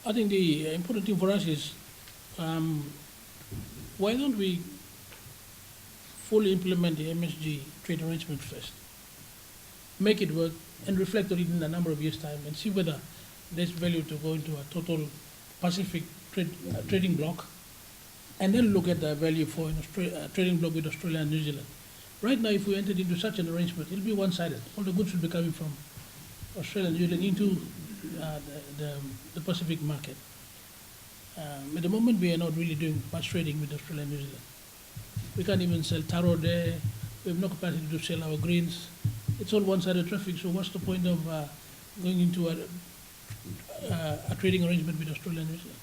I think the important thing for us is why don't we fully implement the MSG trade arrangement first, make it work, and reflect on it in a number of years' time, and see whether there's value to go into a total Pacific trading bloc, and then look at the value for a trading bloc with Australia and New Zealand. Right now, if we entered into such an arrangement, it'll be one-sided. All the goods will be coming from Australia and New Zealand into the Pacific market. At the moment, we are not really doing much trading with Australia and New Zealand. We can't even sell taro there. We have no capacity to sell our greens. It's all one-sided traffic, so what's the point of going into a trading arrangement with Australia and New Zealand?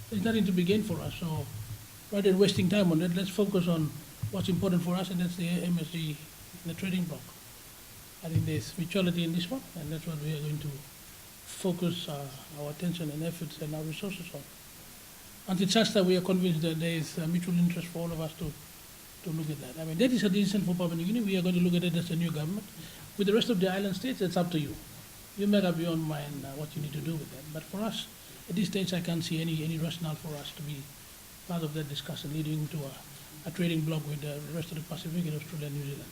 There's nothing to be gained for us, so rather than wasting time on it, let's focus on what's important for us, and that's the MSG in the trading bloc. I think there's mutuality in this one, and that's what we are going to focus our attention and efforts and our resources on. Until such that we are convinced that there is a mutual interest for all of us to look at that. I mean, that is a decision for Papua New Guinea. We are going to look at it as a new government. With the rest of the island states, it's up to you. You make up your own mind what you need to do with that. But for us, at this stage, I can't see any rationale for us to be part of that discussion leading to a trading bloc with the rest of the Pacific and Australia and New Zealand.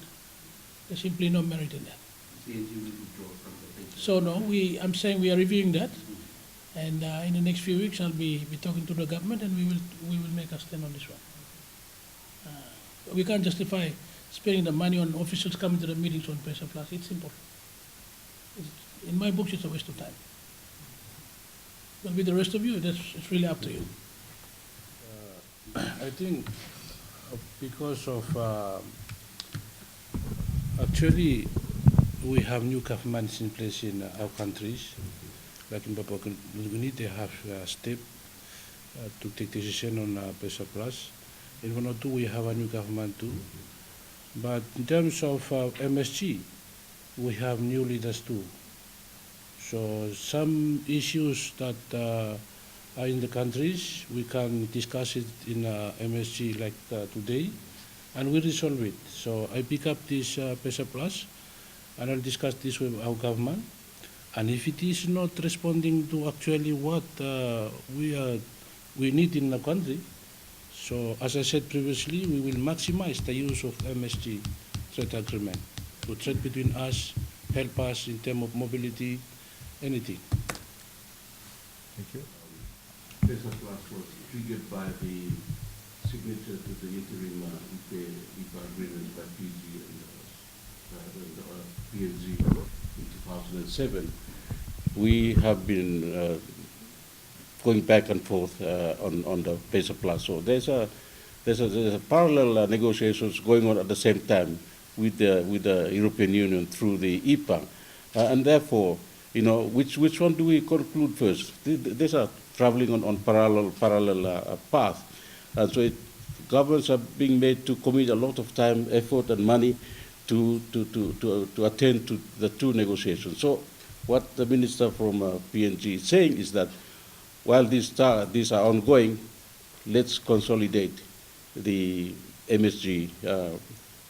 There's simply no merit in that. So no, I'm saying we are reviewing that, and in the next few weeks I'll be talking to the government, and we will make a stand on this one. We can't justify spending the money on officials coming to the meetings on PACER Plus. It's simple. In my books, it's a waste of time. But with the rest of you, it's really up to you. I think because of actually we have new governments in place in our countries, like in Papua New Guinea, they have a step to take decision on PACER Plus. In Vanuatu, we have a new government too. But in terms of MSG, we have new leaders too. So some issues that are in the countries, we can discuss it in MSG like today, and we resolve it. So I pick up this PACER Plus, and I'll discuss this with our government. And if it is not responding to actually what we need in the country, so as I said previously, we will maximize the use of MSG trade agreement to trade between us, help us in terms of mobility, anything. Thank you. PACER Plus was triggered by the signature to the interim IPA agreement by Fiji and PNG in 2007. We have been going back and forth on the PACER Plus. So there's a parallel negotiations going on at the same time with the European Union through the IPA, and therefore, you know, which one do we conclude first? These are traveling on parallel path, and so governments are being made to commit a lot of time, effort, and money to attend to the two negotiations. So what the minister from PNG is saying is that while these are ongoing, let's consolidate the MSG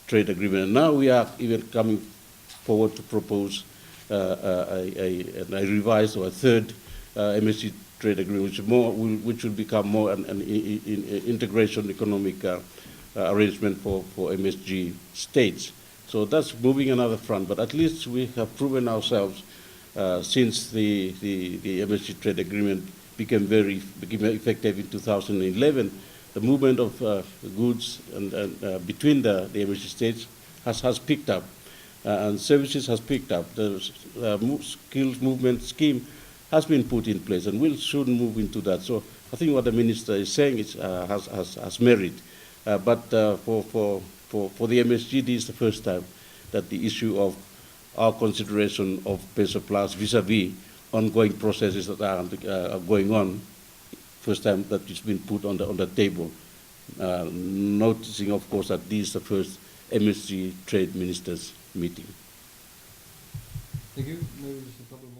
trade agreement. And now we are even coming forward to propose a revised or a third MSG trade agreement, which will become more an integration economic arrangement for MSG states. So that's moving another front, but at least we have proven ourselves since the MSG trade agreement became effective in 2011. The movement of goods and between the MSG states has picked up, and services has picked up. The skills movement scheme has been put in place, and we'll soon move into that. So I think what the minister is saying is, has merit. But for the MSG, this is the first time that the issue of our consideration of PACER Plus vis-a-vis ongoing processes that are going on, first time that it's been put on the table. Noticing, of course, that this is the first MSG trade ministers meeting. Thank you. Maybe just a couple more.